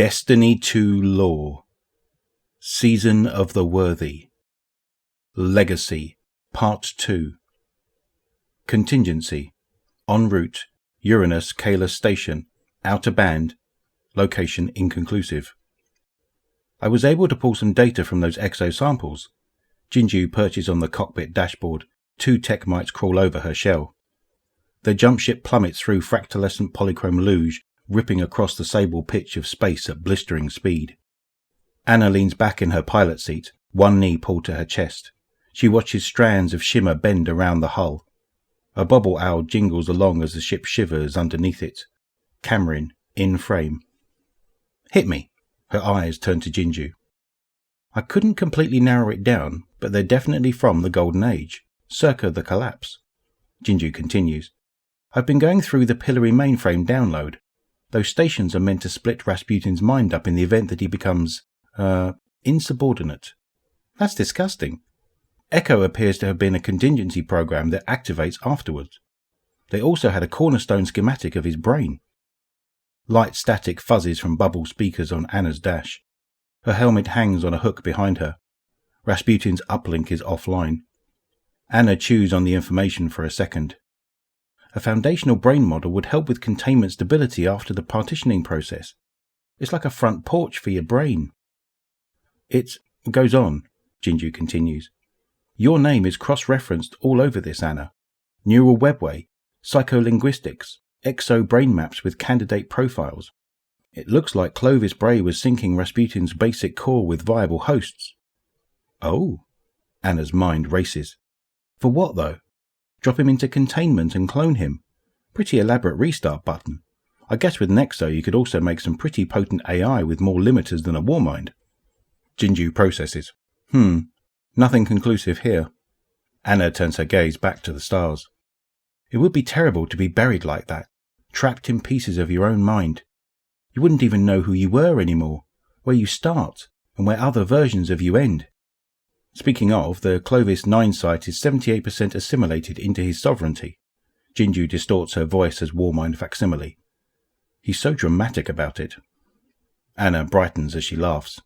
Destiny 2 Law, Season of the Worthy, Legacy, Part 2, Contingency, En route, Uranus Kaelas Station, Outer Band, Location inconclusive. I was able to pull some data from those exo samples. Jinju perches on the cockpit dashboard. 2 tech mites crawl over her shell. Their jump ship plummets through fractalescent polychrome luge, ripping across the sable pitch of space at blistering speed. Anna leans back in her pilot seat, one knee pulled to her chest. She watches strands of shimmer bend around the hull. A bobble owl jingles along as the ship shivers underneath it. Cameron, in frame. Hit me. Her eyes turn to Jinju. I couldn't completely narrow it down, but they're definitely from the Golden Age, circa the collapse. Jinju continues. I've been going through the Pillory mainframe download. Those stations are meant to split Rasputin's mind up in the event that he becomes, insubordinate. That's disgusting. Echo appears to have been a contingency program that activates afterwards. They also had a cornerstone schematic of his brain. Light static fuzzes from bubble speakers on Anna's dash. Her helmet hangs on a hook behind her. Rasputin's uplink is offline. Anna chews on the information for a second. A foundational brain model would help with containment stability after the partitioning process. It's like a front porch for your brain. It goes on, Jinju continues. Your name is cross-referenced all over this, Anna. Neural webway, psycholinguistics, exo brain maps with candidate profiles. It looks like Clovis Bray was syncing Rasputin's basic core with viable hosts. Oh, Anna's mind races. For what, though? Drop him into containment and clone him. Pretty elaborate restart button. I guess with Nexo you could also make some pretty potent AI with more limiters than a warmind. Jinju processes. Nothing conclusive here. Anna turns her gaze back to the stars. It would be terrible to be buried like that, trapped in pieces of your own mind. You wouldn't even know who you were anymore, where you start, and where other versions of you end. Speaking of, the Clovis 9 site is 78% assimilated into his sovereignty. Jinju distorts her voice as Warmind facsimile. He's so dramatic about it. Anna brightens as she laughs.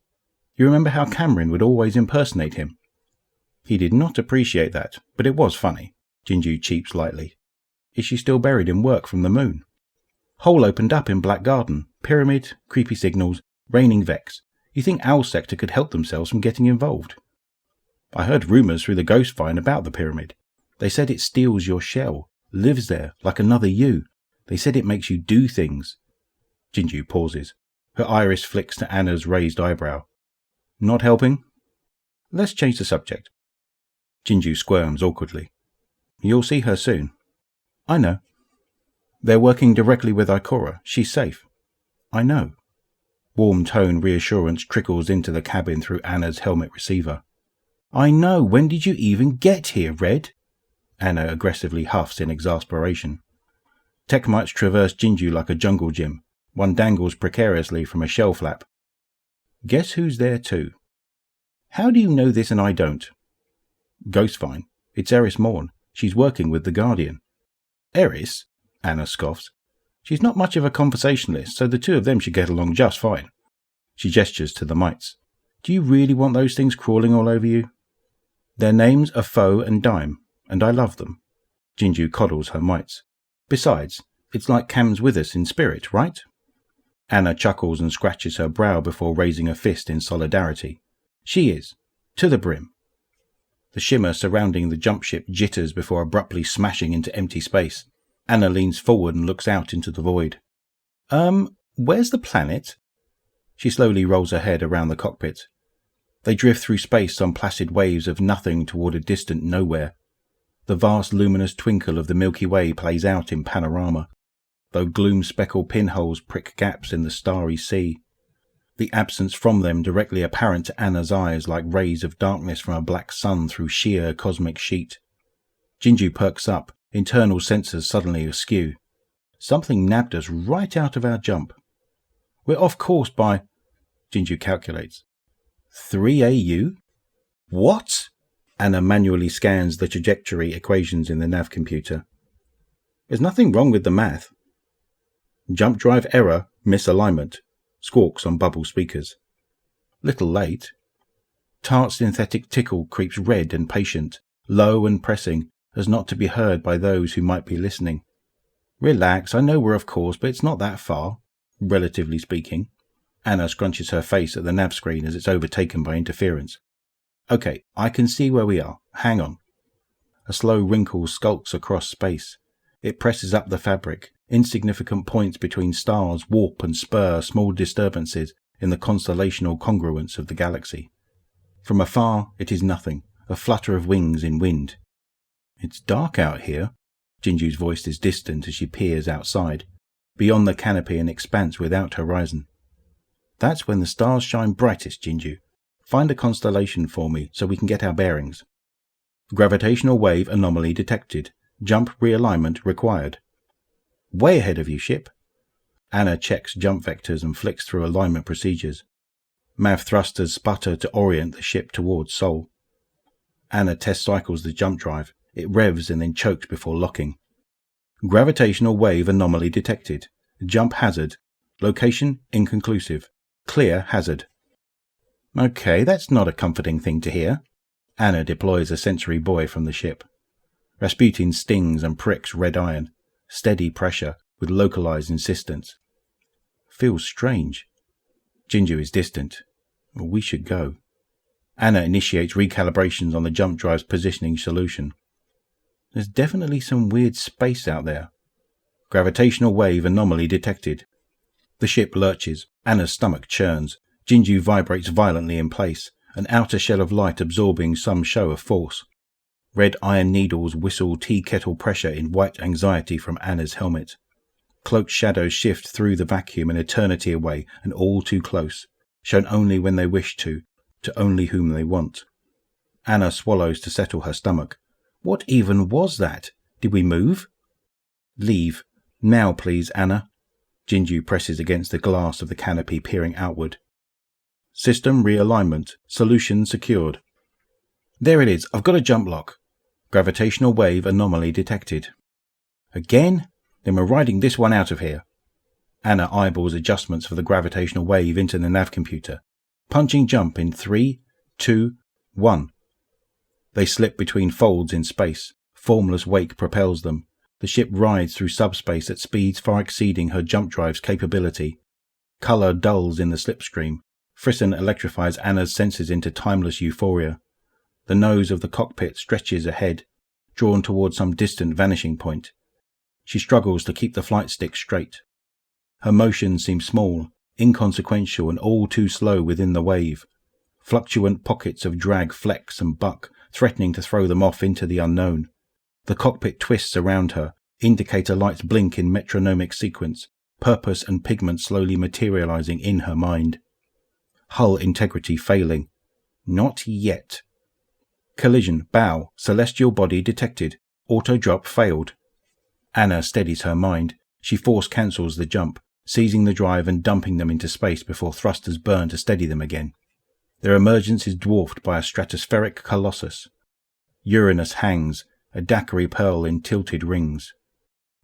You remember how Cameron would always impersonate him? He did not appreciate that, but it was funny. Jinju cheeps lightly. Is she still buried in work from the moon? Hole opened up in Black Garden. Pyramid, creepy signals, raining Vex. You think Owl Sector could help themselves from getting involved? I heard rumours through the Ghost Vine about the pyramid. They said it steals your shell, lives there like another you. They said it makes you do things. Jinju pauses. Her iris flicks to Anna's raised eyebrow. Not helping? Let's change the subject. Jinju squirms awkwardly. You'll see her soon. I know. They're working directly with Ikora. She's safe. I know. Warm tone reassurance trickles into the cabin through Anna's helmet receiver. I know. When did you even get here, Red? Anna aggressively huffs in exasperation. Tech mites traverse Jinju like a jungle gym. One dangles precariously from a shell flap. Guess who's there too? How do you know this and I don't? Ghostvine. It's Eris Morn. She's working with the Guardian. Eris? Anna scoffs. She's not much of a conversationalist, so the two of them should get along just fine. She gestures to the mites. Do you really want those things crawling all over you? Their names are Foe and Dime, and I love them. Jinju coddles her mites. Besides, it's like Cam's with us in spirit, right? Anna chuckles and scratches her brow before raising a fist in solidarity. She is. To the brim. The shimmer surrounding the jump ship jitters before abruptly smashing into empty space. Anna leans forward and looks out into the void. Where's the planet? She slowly rolls her head around the cockpit. They drift through space on placid waves of nothing toward a distant nowhere. The vast luminous twinkle of the Milky Way plays out in panorama, though gloom-speckled pinholes prick gaps in the starry sea. The absence from them directly apparent to Anna's eyes like rays of darkness from a black sun through sheer cosmic sheet. Jinju perks up, internal sensors suddenly askew. Something nabbed us right out of our jump. We're off course by, Jinju calculates, 3 AU? What? Anna manually scans the trajectory equations in the nav computer. There's nothing wrong with the math. Jump drive error, misalignment. squawks on bubble speakers. Little late. Tart synthetic tickle creeps red and patient, low and pressing, as not to be heard by those who might be listening. Relax, I know we're off course, but it's not that far, relatively speaking. Anna scrunches her face at the nav screen as it's overtaken by interference. Okay, I can see where we are. Hang on. A slow wrinkle skulks across space. It presses up the fabric. Insignificant points between stars warp and spur small disturbances in the constellational congruence of the galaxy. From afar, it is nothing, a flutter of wings in wind. It's dark out here. Jinju's voice is distant as she peers outside. Beyond the canopy an expanse without horizon. That's when the stars shine brightest, Jinju. Find a constellation for me so we can get our bearings. Gravitational wave anomaly detected. Jump realignment required. Way ahead of you, ship. Anna checks jump vectors and flicks through alignment procedures. Mav thrusters sputter to orient the ship towards Sol. Anna test cycles the jump drive. It revs and then chokes before locking. Gravitational wave anomaly detected. Jump hazard. Location inconclusive. Clear hazard. Okay, that's not a comforting thing to hear. Anna deploys a sensory buoy from the ship. Rasputin stings and pricks red iron. Steady pressure with localized insistence. Feels strange. Jinju is distant. We should go. Anna initiates recalibrations on the jump drive's positioning solution. There's definitely some weird space out there. Gravitational wave anomaly detected. The ship lurches. Anna's stomach churns. Jinju vibrates violently in place, an outer shell of light absorbing some show of force. Red iron needles whistle tea kettle pressure in white anxiety from Anna's helmet. Cloaked shadows shift through the vacuum an eternity away and all too close, shown only when they wish to only whom they want. Anna swallows to settle her stomach. What even was that? Did we move? Leave. Now, please, Anna. Jinju presses against the glass of the canopy, peering outward. System realignment. Solution secured. There it is. I've got a jump lock. Gravitational wave anomaly detected. Again? Then we're riding this one out of here. Anna eyeballs adjustments for the gravitational wave into the nav computer. Punching jump in 3, 2, 1. They slip between folds in space. Formless wake propels them. The ship rides through subspace at speeds far exceeding her jump drive's capability. Colour dulls in the slipstream. Frisson electrifies Anna's senses into timeless euphoria. The nose of the cockpit stretches ahead, drawn toward some distant vanishing point. She struggles to keep the flight stick straight. Her motion seems small, inconsequential and all too slow within the wave. Fluctuant pockets of drag flex and buck, threatening to throw them off into the unknown. The cockpit twists around her, indicator lights blink in metronomic sequence, purpose and pigment slowly materializing in her mind. Hull integrity failing. Not yet. Collision, bow, celestial body detected. Auto-drop failed. Anna steadies her mind. She force cancels the jump, seizing the drive and dumping them into space before thrusters burn to steady them again. Their emergence is dwarfed by a stratospheric colossus. Uranus hangs, a daiquiri pearl in tilted rings.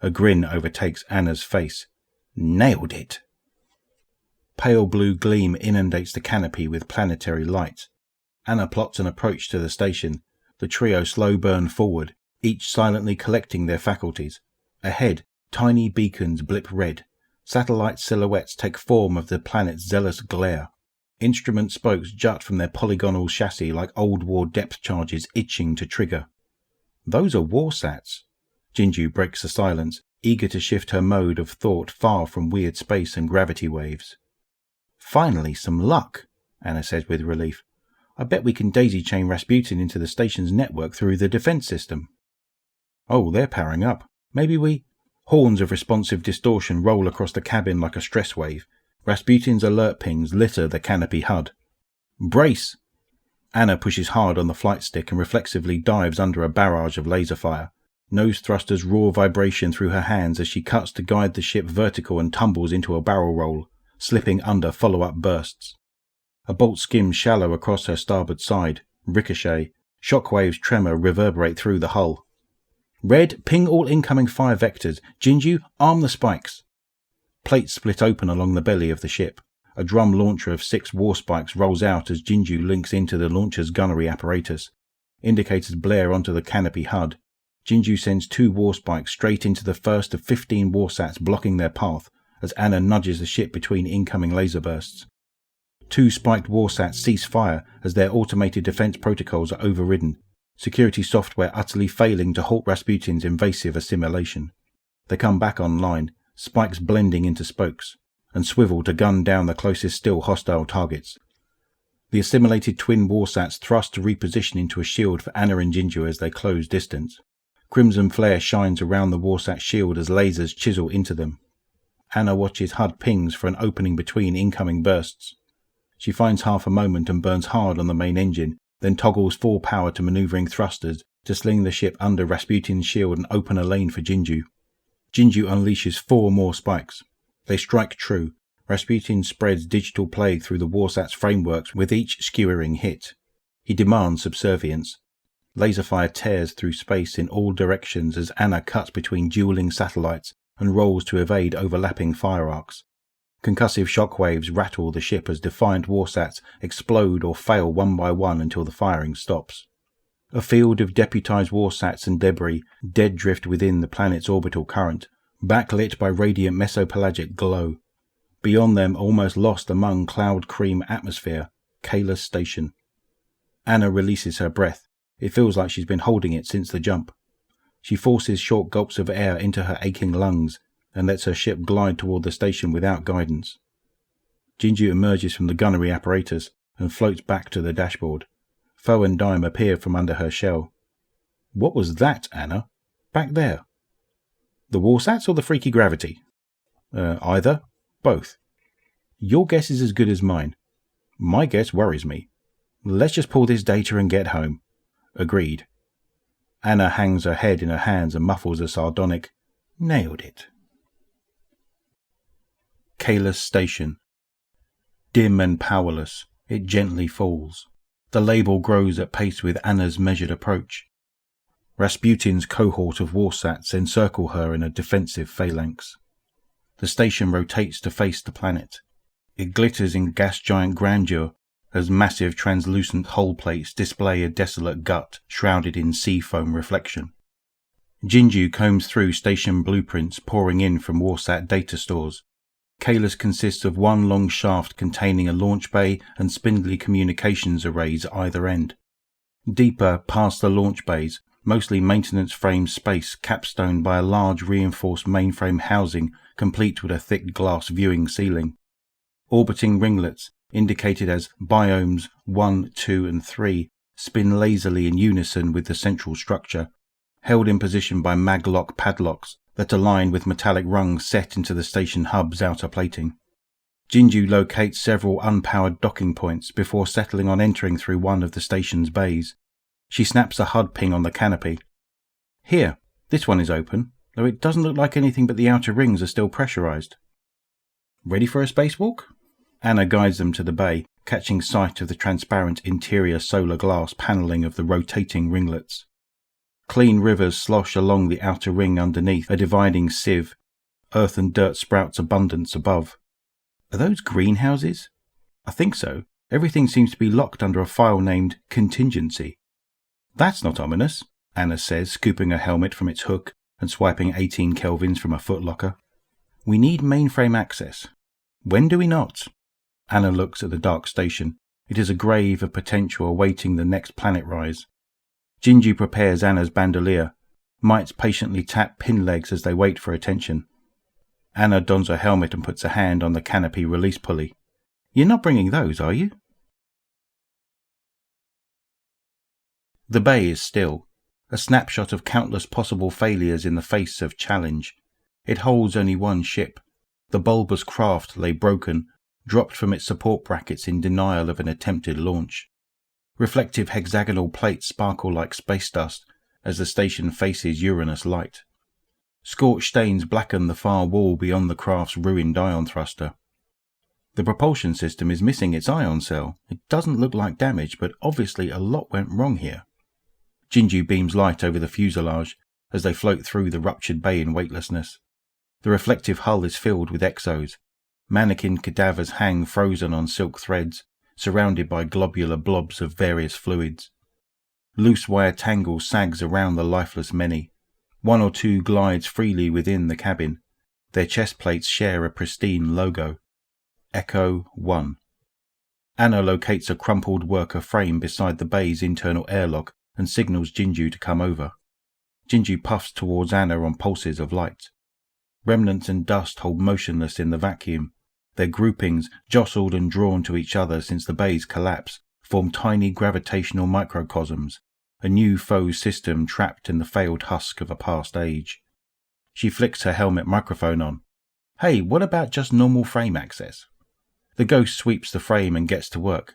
A grin overtakes Anna's face. Nailed it! Pale blue gleam inundates the canopy with planetary light. Anna plots an approach to the station. The trio slow burn forward, each silently collecting their faculties. Ahead, tiny beacons blip red. Satellite silhouettes take form of the planet's zealous glare. Instrument spokes jut from their polygonal chassis like old war depth charges itching to trigger. Those are warsats. Jinju breaks the silence, eager to shift her mode of thought far from weird space and gravity waves. Finally, some luck, Anna says with relief. I bet we can daisy-chain Rasputin into the station's network through the defense system. Oh, they're powering up. Maybe we... Horns of responsive distortion roll across the cabin like a stress wave. Rasputin's alert pings litter the canopy HUD. Brace! Anna pushes hard on the flight stick and reflexively dives under a barrage of laser fire. Nose thrusters roar vibration through her hands as she cuts to guide the ship vertical and tumbles into a barrel roll, slipping under follow-up bursts. A bolt skims shallow across her starboard side. Ricochet. Shockwaves tremor reverberate through the hull. Red, ping all incoming fire vectors. Jinju, arm the spikes. Plates split open along the belly of the ship. A drum launcher of 6 war spikes rolls out as Jinju links into the launcher's gunnery apparatus. Indicators blare onto the canopy HUD. Jinju sends 2 war spikes straight into the first of 15 warsats blocking their path as Anna nudges the ship between incoming laser bursts. 2 spiked warsats cease fire as their automated defense protocols are overridden, security software utterly failing to halt Rasputin's invasive assimilation. They come back online, spikes blending into spokes, and swivel to gun down the closest still hostile targets. The assimilated twin warsats thrust to reposition into a shield for Anna and Jinju as they close distance. Crimson flare shines around the warsat shield as lasers chisel into them. Anna watches HUD pings for an opening between incoming bursts. She finds half a moment and burns hard on the main engine, then toggles full power to maneuvering thrusters to sling the ship under Rasputin's shield and open a lane for Jinju. Jinju unleashes 4 more spikes. They strike true. Rasputin spreads digital plague through the warsat's frameworks with each skewering hit. He demands subservience. Laserfire tears through space in all directions as Anna cuts between dueling satellites and rolls to evade overlapping fire arcs. Concussive shockwaves rattle the ship as defiant warsats explode or fail one by one until the firing stops. A field of deputized warsats and debris dead drift within the planet's orbital current, backlit by radiant mesopelagic glow. Beyond them, almost lost among cloud cream atmosphere, Kaelas Station. Anna releases her breath. It feels like she's been holding it since the jump. She forces short gulps of air into her aching lungs and lets her ship glide toward the station without guidance. Jinju emerges from the gunnery apparatus and floats back to the dashboard. Foe and Dime appear from under her shell. What was that, Anna? Back there? The warsats or the freaky gravity? Either. Both. Your guess is as good as mine. My guess worries me. Let's just pull this data and get home. Agreed. Anna hangs her head in her hands and muffles a sardonic, "Nailed it." Kaelas Station. Dim and powerless, it gently falls. The label grows at pace with Anna's measured approach. Rasputin's cohort of warsats encircle her in a defensive phalanx. The station rotates to face the planet. It glitters in gas-giant grandeur as massive translucent hull plates display a desolate gut shrouded in sea foam reflection. Jinju combs through station blueprints pouring in from warsat data stores. Kaelas consists of one long shaft containing a launch bay and spindly communications arrays at either end. Deeper, past the launch bays, mostly maintenance frame space capstoned by a large reinforced mainframe housing complete with a thick glass viewing ceiling. Orbiting ringlets, indicated as biomes 1, 2 and 3, spin lazily in unison with the central structure, held in position by maglock padlocks that align with metallic rungs set into the station hub's outer plating. Jinju locates several unpowered docking points before settling on entering through one of the station's bays. She snaps a HUD ping on the canopy. Here, this one is open, though it doesn't look like anything but the outer rings are still pressurized. Ready for a spacewalk? Anna guides them to the bay, catching sight of the transparent interior solar glass paneling of the rotating ringlets. Clean rivers slosh along the outer ring underneath a dividing sieve, earth and dirt sprouts abundance above. Are those greenhouses? I think so. Everything seems to be locked under a file named Contingency. That's not ominous, Anna says, scooping her helmet from its hook and swiping 18 kelvins from a footlocker. We need mainframe access. When do we not? Anna looks at the dark station. It is a grave of potential awaiting the next planet rise. Jinju prepares Anna's bandolier. Mites patiently tap pin legs as they wait for attention. Anna dons her helmet and puts a hand on the canopy release pulley. You're not bringing those, are you? The bay is still, a snapshot of countless possible failures in the face of challenge. It holds only one ship. The bulbous craft lay broken, dropped from its support brackets in denial of an attempted launch. Reflective hexagonal plates sparkle like space dust as the station faces Uranus light. Scorched stains blacken the far wall beyond the craft's ruined ion thruster. The propulsion system is missing its ion cell. It doesn't look like damage, but obviously a lot went wrong here. Jinju beams light over the fuselage as they float through the ruptured bay in weightlessness. The reflective hull is filled with exos. Mannequin cadavers hang frozen on silk threads, surrounded by globular blobs of various fluids. Loose wire tangle sags around the lifeless many. One or two glides freely within the cabin. Their chest plates share a pristine logo. Echo 1. Anna locates a crumpled worker frame beside the bay's internal airlock and signals Jinju to come over. Jinju puffs towards Anna on pulses of light. Remnants and dust hold motionless in the vacuum. Their groupings, jostled and drawn to each other since the bay's collapse, form tiny gravitational microcosms, a new faux system trapped in the failed husk of a past age. She flicks her helmet microphone on. Hey, what about just normal frame access? The ghost sweeps the frame and gets to work.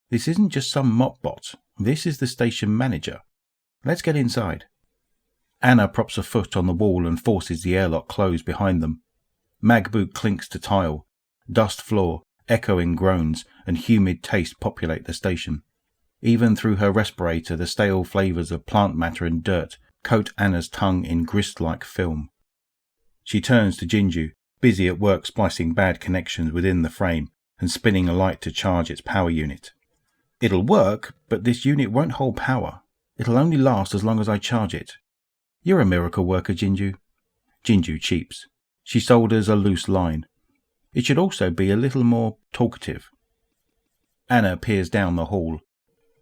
This isn't just some mop bot. This is the station manager. Let's get inside. Anna props a foot on the wall and forces the airlock closed behind them. Mag boot clinks to tile. Dust floor, echoing groans, and humid taste populate the station. Even through her respirator, the stale flavours of plant matter and dirt coat Anna's tongue in grist-like film. She turns to Jinju, busy at work splicing bad connections within the frame and spinning a light to charge its power unit. It'll work, but this unit won't hold power. It'll only last as long as I charge it. You're a miracle worker, Jinju. Jinju cheeps. She solders a loose line. It should also be a little more talkative. Anna peers down the hall.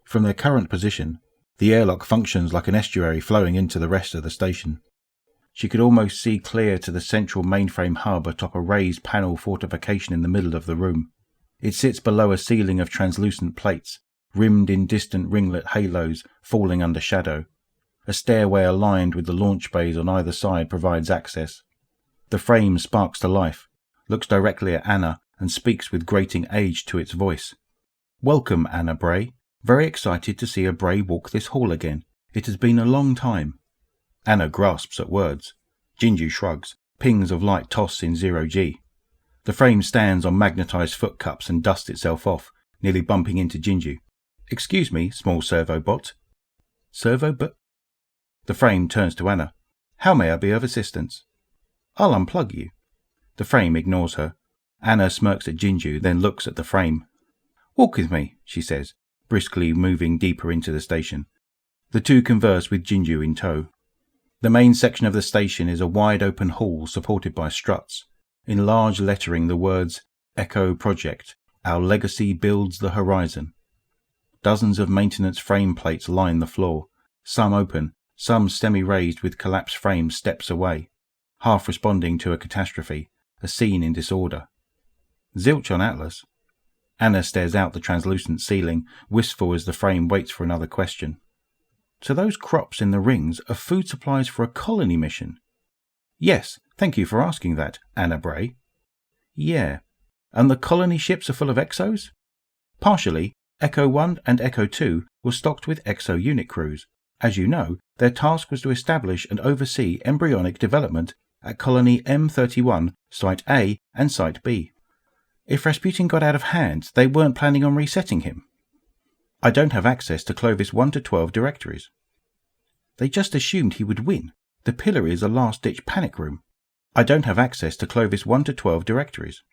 From their current position, the airlock functions like an estuary flowing into the rest of the station. She could almost see clear to the central mainframe hub atop a raised panel fortification in the middle of the room. It sits below a ceiling of translucent plates, rimmed in distant ringlet halos falling under shadow. A stairway aligned with the launch bays on either side provides access. The frame sparks to life, looks directly at Anna, and speaks with grating age to its voice. Welcome, Anna Bray. Very excited to see a Bray walk this hall again. It has been a long time. Anna grasps at words. Jinju shrugs. Pings of light toss in 0G. The frame stands on magnetized foot cups and dusts itself off, nearly bumping into Jinju. Excuse me, small servo bot. Servo bot? The frame turns to Anna. How may I be of assistance? I'll unplug you. The frame ignores her. Anna smirks at Jinju, then looks at the frame. Walk with me, she says, briskly moving deeper into the station. The two converse with Jinju in tow. The main section of the station is a wide-open hall supported by struts. In large lettering the words, Echo Project, Our Legacy Builds the Horizon. Dozens of maintenance frame plates line the floor, some open, some semi-raised with collapsed frames steps away, half responding to a catastrophe, a scene in disorder. Zilch on Atlas. Anna stares out the translucent ceiling, wistful as the frame waits for another question. So those crops in the rings are food supplies for a colony mission? Yes, thank you for asking that, Anna Bray. Yeah. And the colony ships are full of exos? Partially. Echo 1 and Echo 2 were stocked with exo unit crews. As you know, their task was to establish and oversee embryonic development at Colony M31, Site A and Site B. If Rasputin got out of hand, they weren't planning on resetting him. I don't have access to Clovis 1 to 12 directories. They just assumed he would win. The pillar is a last-ditch panic room. I don't have access to Clovis 1 to 12 directories.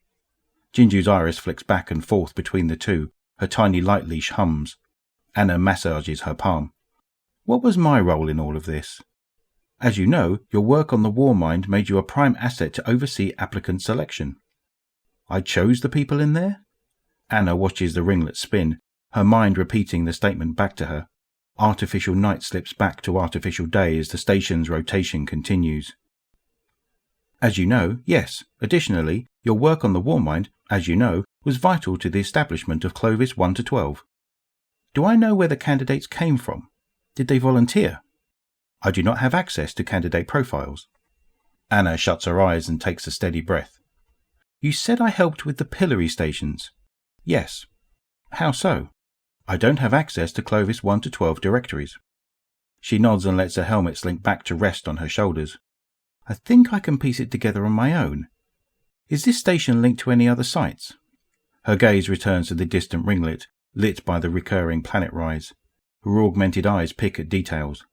Jinju's iris flicks back and forth between the two. Her tiny light leash hums. Anna massages her palm. What was my role in all of this? As you know, your work on the War Mind made you a prime asset to oversee applicant selection. I chose the people in there? Anna watches the ringlet spin, her mind repeating the statement back to her. Artificial night slips back to artificial day as the station's rotation continues. As you know, yes. Additionally, your work on the War Mind, as you know, was vital to the establishment of Clovis 1 to 12. Do I know where the candidates came from? Did they volunteer? I do not have access to candidate profiles. Anna shuts her eyes and takes a steady breath. You said I helped with the pillory stations. Yes. How so? I don't have access to Clovis 1 to 12 directories. She nods and lets her helmet slink back to rest on her shoulders. I think I can piece it together on my own. Is this station linked to any other sites? Her gaze returns to the distant ringlet, lit by the recurring planet rise. Her augmented eyes pick at details.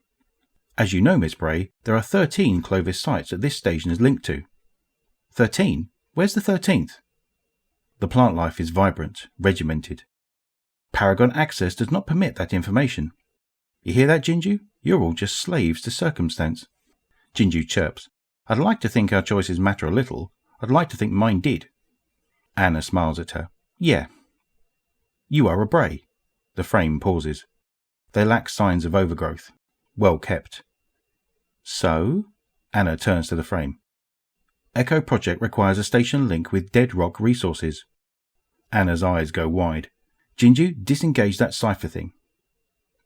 As you know, Miss Bray, there are 13 Clovis sites that this station is linked to. 13? Where's the 13th? The plant life is vibrant, regimented. Paragon access does not permit that information. You hear that, Jinju? You're all just slaves to circumstance. Jinju chirps. I'd like to think our choices matter a little. I'd like to think mine did. Anna smiles at her. Yeah. You are a Bray. The frame pauses. They lack signs of overgrowth. Well kept. So? Anna turns to the frame. Echo Project requires a station link with dead rock resources. Anna's eyes go wide. Jinju, disengage that cipher thing.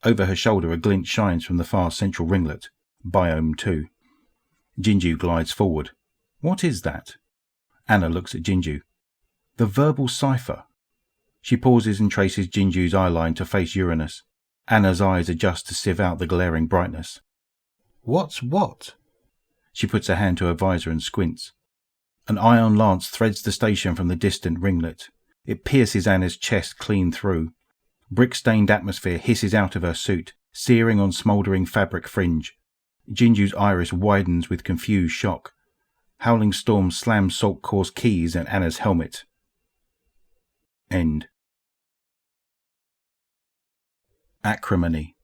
Over her shoulder a glint shines from the far central ringlet. Biome 2. Jinju glides forward. What is that? Anna looks at Jinju. The verbal cipher. She pauses and traces Jinju's eyeline to face Uranus. Anna's eyes adjust to sieve out the glaring brightness. What's what? She puts her hand to her visor and squints. An ion lance threads the station from the distant ringlet. It pierces Anna's chest clean through. Brick-stained atmosphere hisses out of her suit, searing on smouldering fabric fringe. Jinju's iris widens with confused shock. Howling storm slams salt-coarse keys and Anna's helmet. End. Acrimony.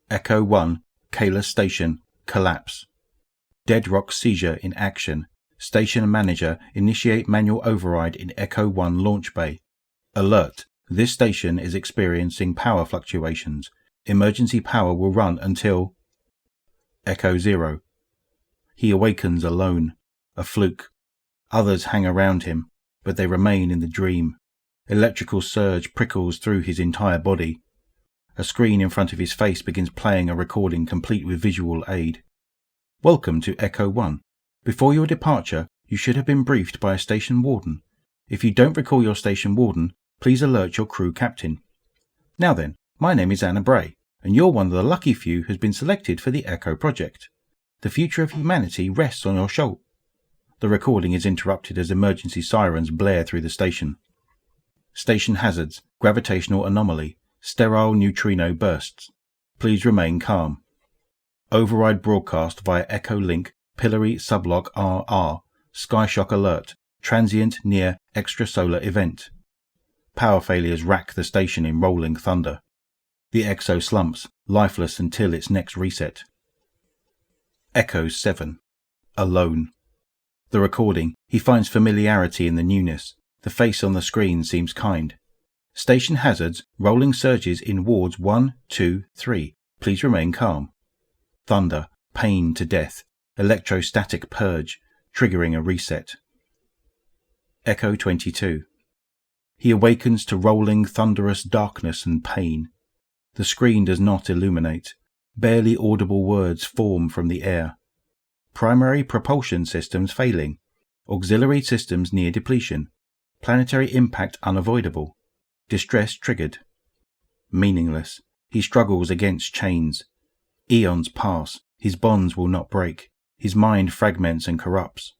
Echo 1, Kaelas Station, collapse. Dead rock seizure in action. Station manager initiate manual override in Echo 1 launch bay. Alert. This station is experiencing power fluctuations. Emergency power will run until... Echo 0. He awakens alone. A fluke. Others hang around him, but they remain in the dream. Electrical surge prickles through his entire body. A screen in front of his face begins playing a recording complete with visual aid. Welcome to Echo 1. Before your departure, you should have been briefed by a station warden. If you don't recall your station warden, please alert your crew captain. Now then, my name is Anna Bray, and you're one of the lucky few who's been selected for the Echo Project. The future of humanity rests on your shoulder. The recording is interrupted as emergency sirens blare through the station. Station hazards, gravitational anomaly, sterile neutrino bursts. Please remain calm. Override broadcast via Echo Link, Pillory Sublock RR, Skyshock Alert, transient near extrasolar event. Power failures rack the station in rolling thunder. The Exo slumps, lifeless until its next reset. Echo 7. Alone. The recording. He finds familiarity in the newness. The face on the screen seems kind. Station hazards, rolling surges in wards 1, 2, 3. Please remain calm. Thunder, pain to death, electrostatic purge, triggering a reset. Echo 22. He awakens to rolling, thunderous darkness and pain. The screen does not illuminate. Barely audible words form from the air. Primary propulsion systems failing. Auxiliary systems near depletion. Planetary impact unavoidable. Distress triggered. Meaningless. He struggles against chains. Eons pass. His bonds will not break. His mind fragments and corrupts.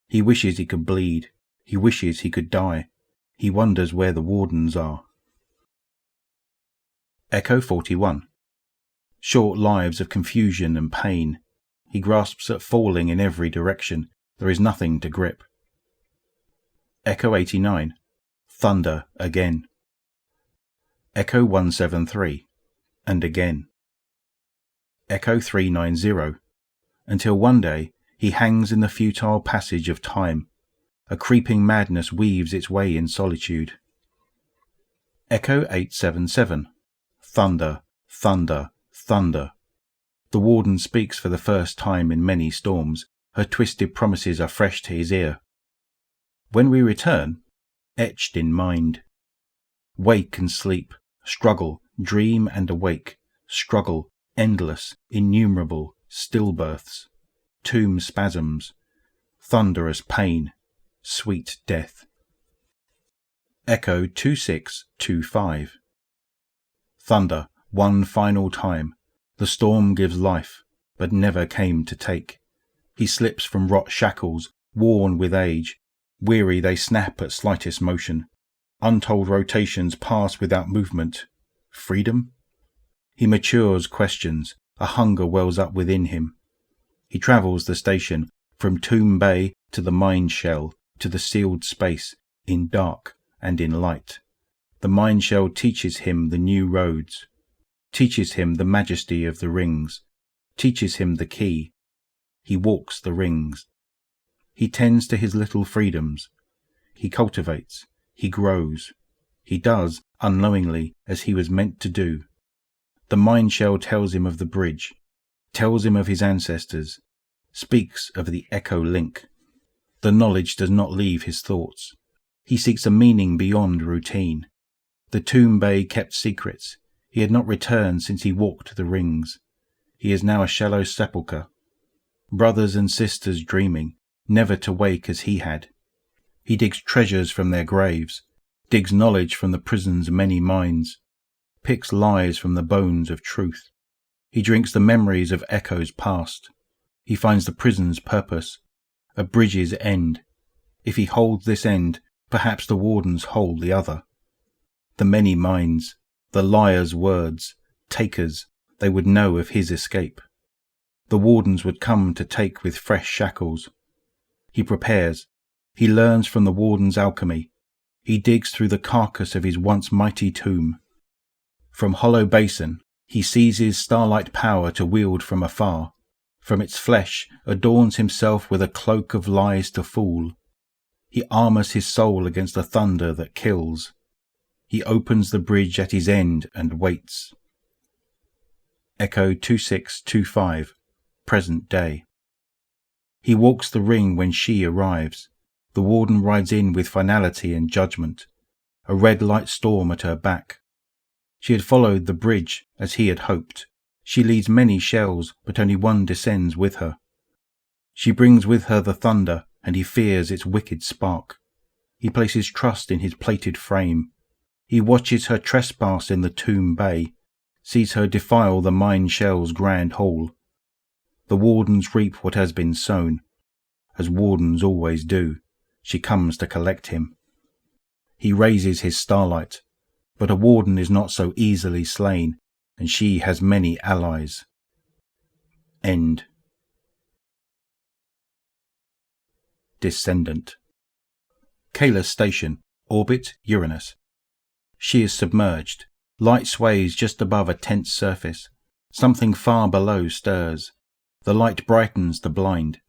He wishes he could bleed. He wishes he could die. He wonders where the wardens are. Echo 41. Short lives of confusion and pain. He grasps at falling in every direction. There is nothing to grip. Echo 89. Thunder again. Echo 173. And again. Echo 390. Until one day he hangs in the futile passage of time. A creeping madness weaves its way in solitude. Echo 877. Thunder, thunder, thunder. The warden speaks for the first time in many storms. Her twisted promises are fresh to his ear. When we return, etched in mind. Wake and sleep, struggle, dream and awake, struggle, endless, innumerable, stillbirths, tomb spasms, thunderous pain, sweet death. Echo 2625. Thunder, one final time. The storm gives life, but never came to take. He slips from rot shackles, worn with age. Weary they snap at slightest motion. Untold rotations pass without movement. Freedom? He matures questions. A hunger wells up within him. He travels the station, from Tomb Bay to the mine shell, to the sealed space. in dark and in light. The mind shell teaches him the new roads, teaches him the majesty of the rings, teaches him the key. He walks the rings. He tends to his little freedoms. He cultivates. He grows. He does, unknowingly, as he was meant to do. The mind shell tells him of the bridge, tells him of his ancestors, speaks of the echo link. The knowledge does not leave his thoughts. He seeks a meaning beyond routine. The tomb bay kept secrets. He had not returned since he walked the rings. He is now a shallow sepulchre. Brothers and sisters dreaming, never to wake as he had. He digs treasures from their graves, digs knowledge from the prison's many minds, picks lies from the bones of truth. He drinks the memories of echoes past. He finds the prison's purpose, a bridge's end. If he holds this end, perhaps the wardens hold the other. The many minds, the liar's words, takers, they would know of his escape. The wardens would come to take with fresh shackles. He prepares. He learns from the warden's alchemy. He digs through the carcass of his once mighty tomb. From hollow basin, he seizes starlight power to wield from afar. From its flesh adorns himself with a cloak of lies to fool. He armours his soul against the thunder that kills. He opens the bridge at his end and waits. Echo 2625, present day. He walks the ring when she arrives. The warden rides in with finality and judgment, a red light storm at her back. She had followed the bridge as he had hoped. She leads many shells, but only one descends with her. She brings with her the thunder, and he fears its wicked spark. He places trust in his plated frame. He watches her trespass in the tomb bay, sees her defile the mine shell's grand hall. The wardens reap what has been sown. As wardens always do, she comes to collect him. He raises his starlight, but a warden is not so easily slain, and she has many allies. End. Descendant. Kaelas Station, orbit Uranus. She is submerged. Light sways just above a tense surface. Something far below stirs. The light brightens the blind.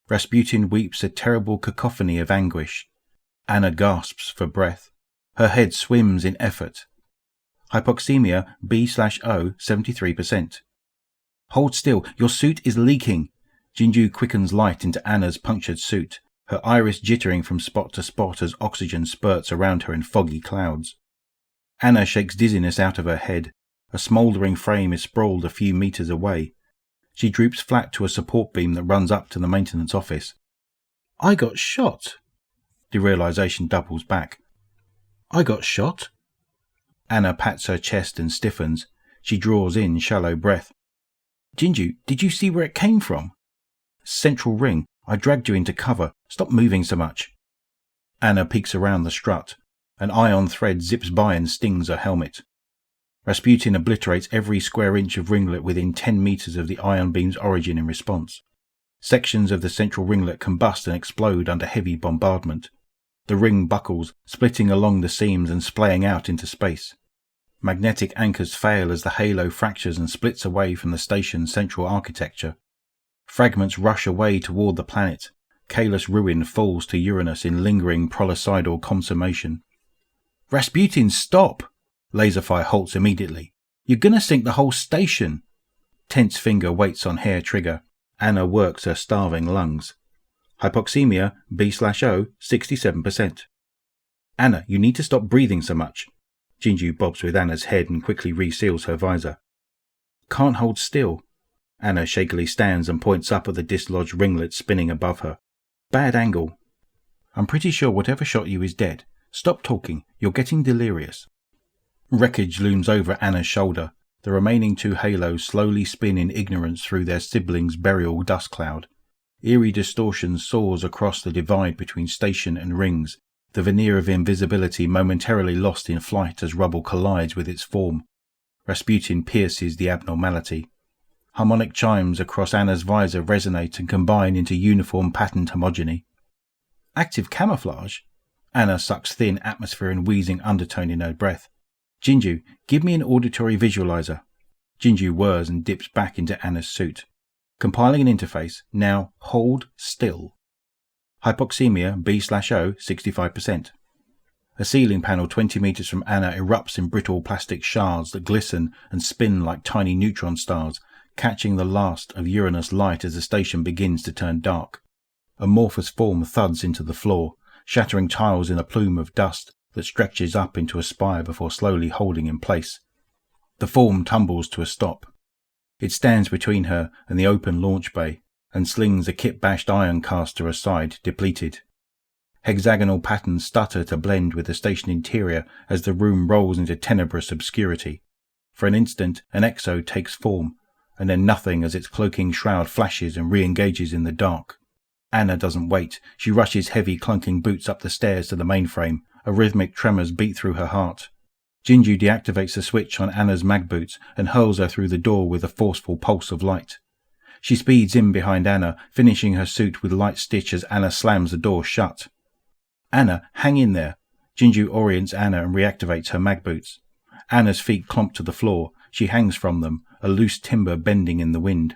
Rasputin weeps a terrible cacophony of anguish. Anna gasps for breath. Her head swims in effort. Hypoxemia B/O 73%. Hold still, your suit is leaking. Jinju quickens light into Anna's punctured suit, her iris jittering from spot to spot as oxygen spurts around her in foggy clouds. Anna shakes dizziness out of her head. A smouldering frame is sprawled a few meters away. She droops flat to a support beam that runs up to the maintenance office. I got shot. Derealization doubles back. I got shot? Anna pats her chest and stiffens. She draws in shallow breath. Jinju, did you see where it came from? Central ring. I dragged you into cover. Stop moving so much. Anna peeks around the strut. An ion thread zips by and stings her helmet. Rasputin obliterates every square inch of ringlet within 10 meters of the ion beam's origin in response. Sections of the central ringlet combust and explode under heavy bombardment. The ring buckles, splitting along the seams and splaying out into space. Magnetic anchors fail as the halo fractures and splits away from the station's central architecture. Fragments rush away toward the planet. Kaelas ruin falls to Uranus in lingering prolicidal consummation. Rasputin, stop! Laserfire halts immediately. You're gonna sink the whole station. Tense finger waits on hair trigger. Anna works her starving lungs. Hypoxemia B/O 67%. Anna, you need to stop breathing so much. Jinju bobs with Anna's head and quickly reseals her visor. Can't hold still. Anna shakily stands and points up at the dislodged ringlet spinning above her. Bad angle. I'm pretty sure whatever shot you is dead. Stop talking. You're getting delirious. Wreckage looms over Anna's shoulder. The remaining two halos slowly spin in ignorance through their siblings' burial dust cloud. Eerie distortion soars across the divide between station and rings, the veneer of invisibility momentarily lost in flight as rubble collides with its form. Rasputin pierces the abnormality. Harmonic chimes across Anna's visor resonate and combine into uniform patterned homogeny. Active camouflage? Anna sucks thin atmosphere and wheezing undertone in her breath. Jinju, give me an auditory visualizer. Jinju whirs and dips back into Anna's suit. Compiling an interface. Now hold still. Hypoxemia B/O 65%. A ceiling panel 20 meters from Anna erupts in brittle plastic shards that glisten and spin like tiny neutron stars, catching the last of Uranus light as the station begins to turn dark. Amorphous form thuds into the floor, shattering tiles in a plume of dust that stretches up into a spire before slowly holding in place. The form tumbles to a stop. It stands between her and the open launch bay, and slings a kit-bashed iron caster aside, depleted. Hexagonal patterns stutter to blend with the station interior as the room rolls into tenebrous obscurity. For an instant, an exo takes form, and then nothing as its cloaking shroud flashes and re-engages in the dark. Anna doesn't wait. She rushes heavy clunking boots up the stairs to the mainframe. A rhythmic tremors beat through her heart. Jinju deactivates the switch on Anna's mag boots and hurls her through the door with a forceful pulse of light. She speeds in behind Anna, finishing her suit with light stitch as Anna slams the door shut. Anna, hang in there. Jinju orients Anna and reactivates her mag boots. Anna's feet clomp to the floor. She hangs from them, a loose timber bending in the wind.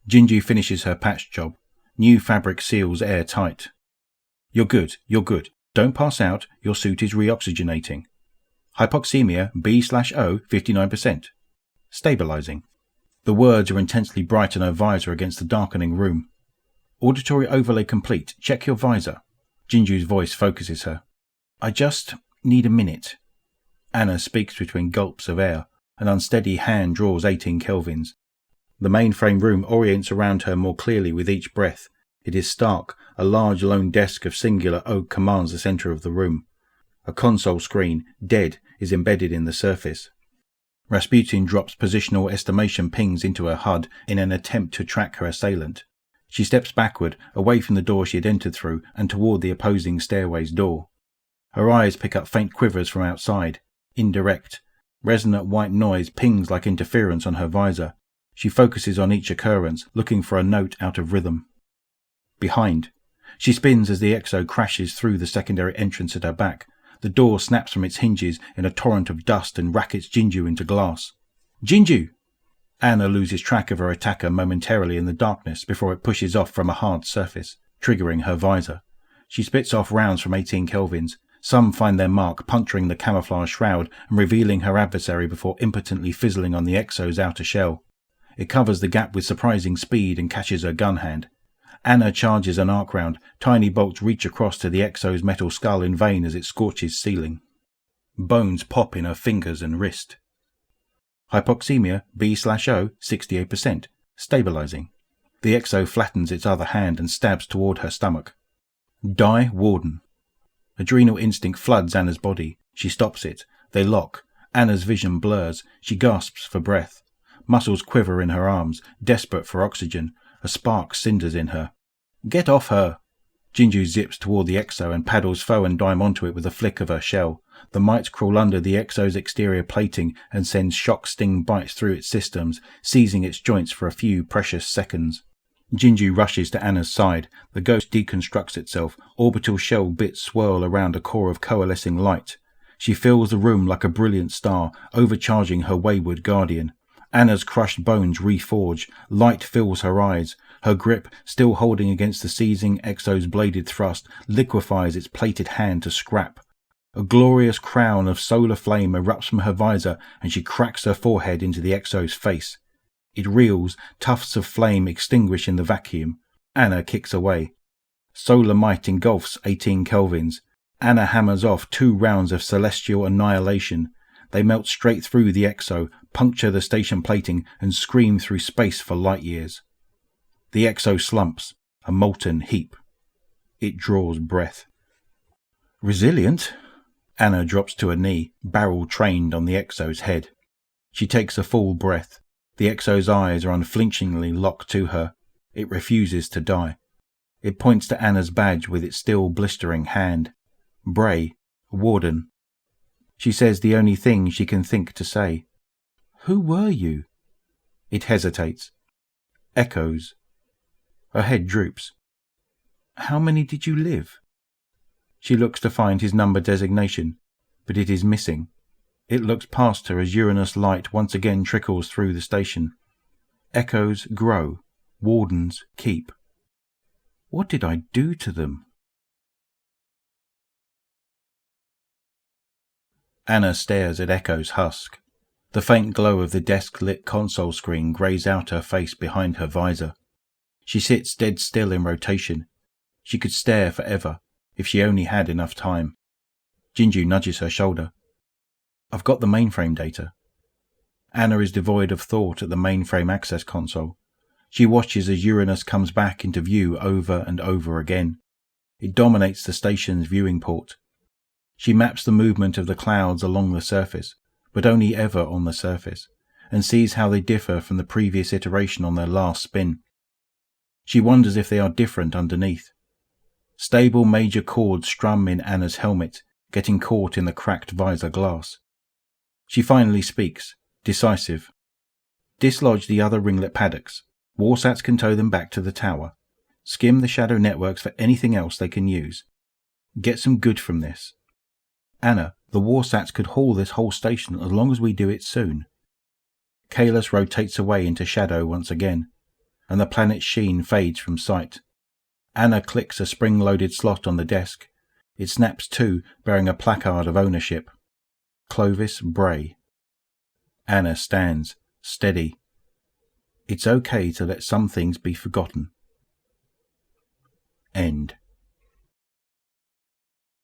Jinju finishes her patch job. New fabric seals air tight. You're good, you're good. Don't pass out, your suit is reoxygenating. Hypoxemia B/O 59%. Stabilizing. The words are intensely bright on her visor against the darkening room. Auditory overlay complete. Check your visor. Jinju's voice focuses her. I just need a minute. Anna speaks between gulps of air. An unsteady hand draws 18 kelvins. The mainframe room orients around her more clearly with each breath. It is stark. A large lone desk of singular oak commands the center of the room. A console screen, dead, is embedded in the surface. Rasputin drops positional estimation pings into her HUD in an attempt to track her assailant. She steps backward, away from the door she had entered through, and toward the opposing stairway's door. Her eyes pick up faint quivers from outside. Indirect. Resonant white noise pings like interference on her visor. She focuses on each occurrence, looking for a note out of rhythm. Behind. She spins as the exo crashes through the secondary entrance at her back. The door snaps from its hinges in a torrent of dust and rackets Jinju into glass. Jinju! Anna loses track of her attacker momentarily in the darkness before it pushes off from a hard surface, triggering her visor. She spits off rounds from 18 kelvins. Some find their mark, puncturing the camouflage shroud and revealing her adversary before impotently fizzling on the exo's outer shell. It covers the gap with surprising speed and catches her gun hand. Anna charges an arc round. Tiny bolts reach across to the exo's metal skull in vain as it scorches ceiling. Bones pop in her fingers and wrist. Hypoxemia B/O 68%. Stabilizing. The exo flattens its other hand and stabs toward her stomach. Die, Warden. Adrenal instinct floods Anna's body. She stops it. They lock. Anna's vision blurs. She gasps for breath. Muscles quiver in her arms, desperate for oxygen. A spark cinders in her. Get off her! Jinju zips toward the exo and paddles foe and dime onto it with a flick of her shell. The mites crawl under the exo's exterior plating and sends shock-sting bites through its systems, seizing its joints for a few precious seconds. Jinju rushes to Anna's side. The ghost deconstructs itself. Orbital shell bits swirl around a core of coalescing light. She fills the room like a brilliant star, overcharging her wayward guardian. Anna's crushed bones reforge. Light fills her eyes. Her grip, still holding against the seizing exo's bladed thrust, liquefies its plated hand to scrap. A glorious crown of solar flame erupts from her visor, and she cracks her forehead into the exo's face. It reels, tufts of flame extinguish in the vacuum. Anna kicks away. Solar might engulfs 18 kelvins. Anna hammers off 2 rounds of celestial annihilation. They melt straight through the exo, puncture the station plating, and scream through space for light years. The exo slumps, a molten heap. It draws breath. Resilient? Anna drops to her knee, barrel trained on the exo's head. She takes a full breath. The exo's eyes are unflinchingly locked to her. It refuses to die. It points to Anna's badge with its still blistering hand. Bray, Warden. She says the only thing she can think to say. Who were you? It hesitates. Echoes. Her head droops. How many did you live? She looks to find his number designation, but it is missing. It looks past her as Uranus light once again trickles through the station. Echoes grow. Wardens keep. What did I do to them? Anna stares at Echo's husk. The faint glow of the desk-lit console screen greys out her face behind her visor. She sits dead still in rotation. She could stare forever, if she only had enough time. Jinju nudges her shoulder. I've got the mainframe data. Anna is devoid of thought at the mainframe access console. She watches as Uranus comes back into view over and over again. It dominates the station's viewing port. She maps the movement of the clouds along the surface, but only ever on the surface, and sees how they differ from the previous iteration on their last spin. She wonders if they are different underneath. Stable major chords strum in Anna's helmet, getting caught in the cracked visor glass. She finally speaks, decisive. Dislodge the other ringlet paddocks. Warsats can tow them back to the tower. Skim the shadow networks for anything else they can use. Get some good from this. Anna, the Warsats could haul this whole station as long as we do it soon. Kaelas rotates away into shadow once again, and the planet's sheen fades from sight. Anna clicks a spring-loaded slot on the desk. It snaps to, bearing a placard of ownership. Clovis Bray. Anna stands, steady. It's okay to let some things be forgotten. End.